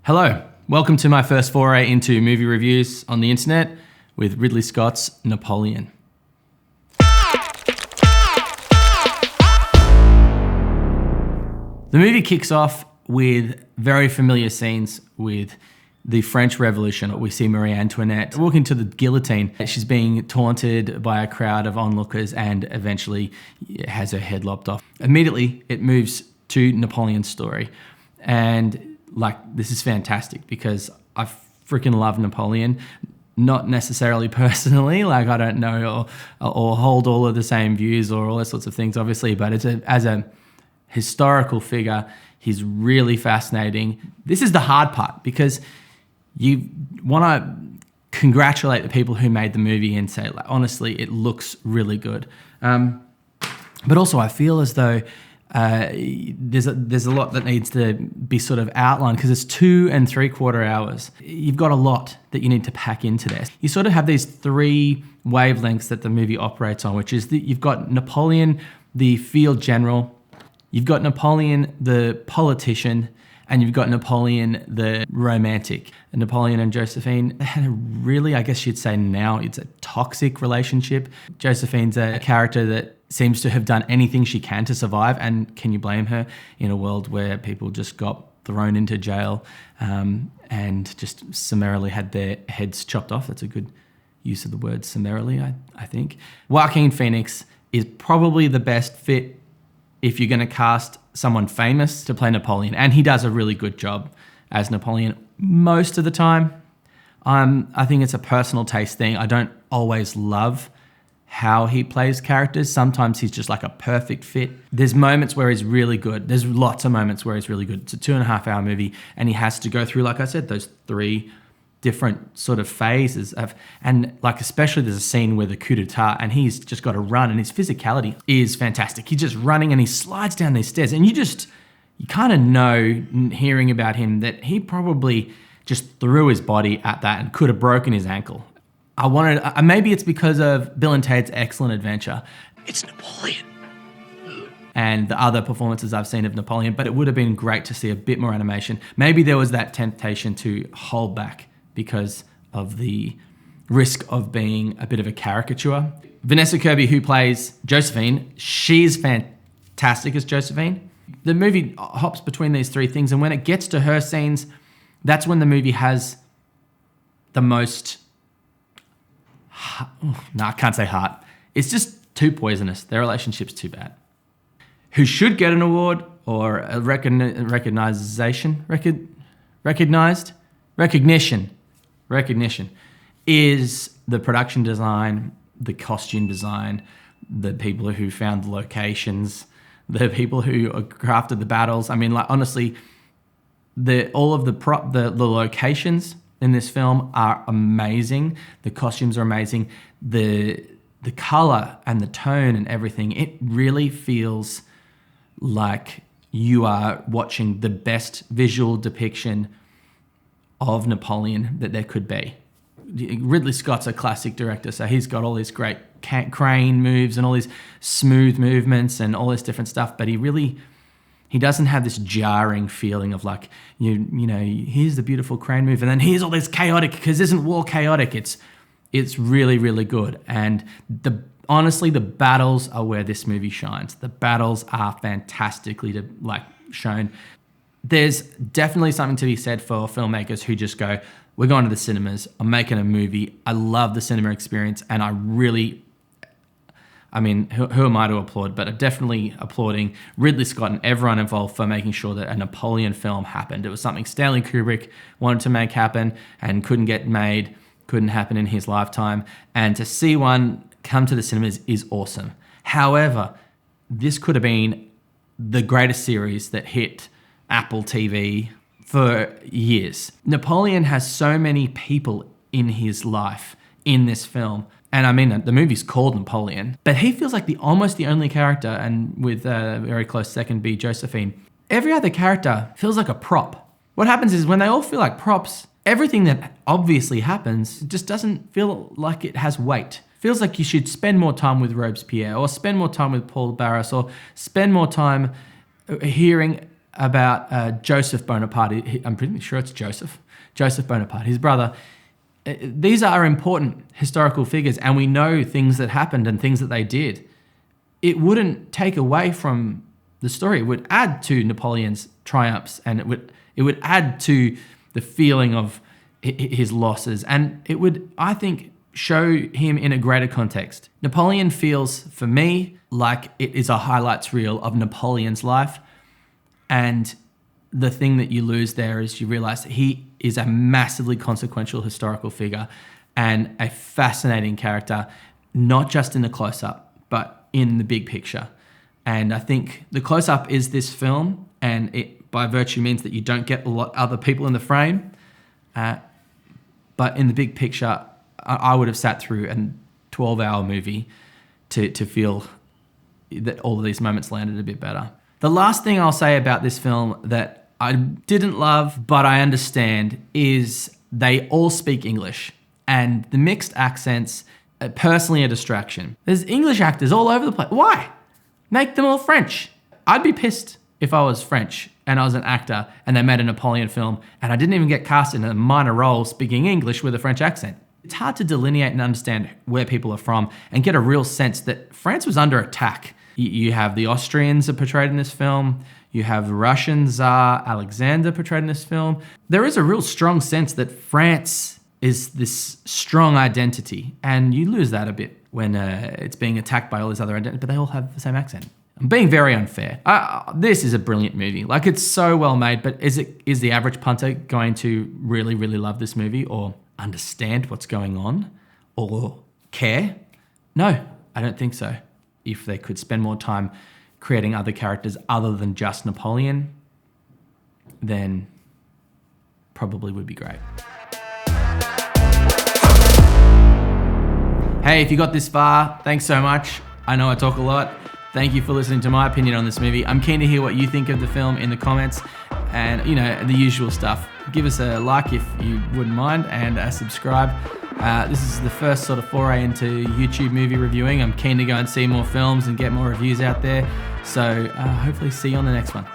Hello, welcome to my first foray into movie reviews on the internet with Ridley Scott's Napoleon. The movie kicks off with very familiar scenes with the French Revolution. We see Marie Antoinette walking to the guillotine. She's being taunted by a crowd of onlookers and eventually has her head lopped off. Immediately, it moves to Napoleon's story. And this is fantastic because I freaking love Napoleon. Not necessarily personally, I don't know or hold all of the same views or all those sorts of things, obviously, but as a historical figure, he's really fascinating. This is the hard part because you want to congratulate the people who made the movie and say, honestly, it looks really good. But also I feel as though there's a lot that needs to be sort of outlined because it's 2 3/4 hours. You've got a lot that you need to pack into this. You sort of have these 3 wavelengths that the movie operates on, which is that you've got Napoleon, the field general, you've got Napoleon, the politician, and you've got Napoleon, the romantic. Napoleon and Josephine had a really, I guess you'd say now, it's a toxic relationship. Josephine's a character that seems to have done anything she can to survive, and can you blame her in a world where people just got thrown into jail and just summarily had their heads chopped off? That's a good use of the word summarily, I think. Joaquin Phoenix is probably the best fit if you're going to cast someone famous to play Napoleon, and he does a really good job as Napoleon most of the time. I think it's a personal taste thing. I don't always love how he plays characters. Sometimes he's just like a perfect fit. There's moments where he's really good. There's lots of moments where he's really good. It's a 2.5 hour movie, and he has to go through, like I said, those 3 different sort of phases of, and especially there's a scene with a coup d'etat and he's just got to run, and his physicality is fantastic. He's just running and he slides down these stairs, and you kind of know, hearing about him, that he probably just threw his body at that and could have broken his ankle. Maybe it's because of Bill and Ted's Excellent Adventure. It's Napoleon. And the other performances I've seen of Napoleon, but it would have been great to see a bit more animation. Maybe there was that temptation to hold back because of the risk of being a bit of a caricature. Vanessa Kirby, who plays Josephine, she's fantastic as Josephine. The movie hops between these 3 things, and when it gets to her scenes, that's when the movie has the most... I can't say heart. It's just too poisonous. Their relationship's too bad. Who should get an award or a recognition is the production design, the costume design, the people who found the locations, the people who crafted the battles. I mean, honestly, all of the locations in this film are amazing. The costumes are amazing. The color and the tone and everything, it really feels like you are watching the best visual depiction of Napoleon that there could be. Ridley Scott's a classic director, so he's got all these great crane moves and all these smooth movements and all this different stuff, but he doesn't have this jarring feeling of here's the beautiful crane move and then here's all this chaotic, because isn't war chaotic? It's really, really good. And honestly, the battles are where this movie shines. The battles are fantastically shown. There's definitely something to be said for filmmakers who just go, we're going to the cinemas, I'm making a movie. I love the cinema experience, and who am I to applaud? But I'm definitely applauding Ridley Scott and everyone involved for making sure that a Napoleon film happened. It was something Stanley Kubrick wanted to make happen and couldn't get made, couldn't happen in his lifetime. And to see one come to the cinemas is awesome. However, this could have been the greatest series that hit Apple TV for years. Napoleon has so many people in his life in this film. And the movie's called Napoleon, but he feels like almost the only character, and with a very close second be Josephine. Every other character feels like a prop. What happens is when they all feel like props, everything that obviously happens just doesn't feel like it has weight. Feels like you should spend more time with Robespierre, or spend more time with Paul Barras, or spend more time hearing about Joseph Bonaparte. I'm pretty sure it's Joseph Bonaparte, his brother. These are important historical figures, and we know things that happened and things that they did. It wouldn't take away from the story. It would add to Napoleon's triumphs, and it would add to the feeling of his losses, and it would, I think, show him in a greater context. Napoleon feels, for me, like it is a highlights reel of Napoleon's life, and the thing that you lose there is you realize that he is a massively consequential historical figure and a fascinating character, not just in the close-up, but in the big picture. And I think the close-up is this film, and it by virtue means that you don't get a lot other people in the frame. But in the big picture, I would have sat through a 12-hour movie to feel that all of these moments landed a bit better. The last thing I'll say about this film that I didn't love, but I understand, is they all speak English. And the mixed accents are personally a distraction. There's English actors all over the place. Why? Make them all French. I'd be pissed if I was French and I was an actor and they made a Napoleon film and I didn't even get cast in a minor role speaking English with a French accent. It's hard to delineate and understand where people are from and get a real sense that France was under attack. You have the Austrians are portrayed in this film. You have the Russian Tsar Alexander portrayed in this film. There is a real strong sense that France is this strong identity, and you lose that a bit when it's being attacked by all these other identities, but they all have the same accent. I'm being very unfair. This is a brilliant movie. Like, it's so well made, but is the average punter going to really, really love this movie or understand what's going on or care? No, I don't think so. If they could spend more time creating other characters other than just Napoleon, then probably would be great. Hey, if you got this far, thanks so much. I know I talk a lot. Thank you for listening to my opinion on this movie. I'm keen to hear what you think of the film in the comments and, the usual stuff. Give us a like if you wouldn't mind and a subscribe. This is the first sort of foray into YouTube movie reviewing. I'm keen to go and see more films and get more reviews out there. So hopefully see you on the next one.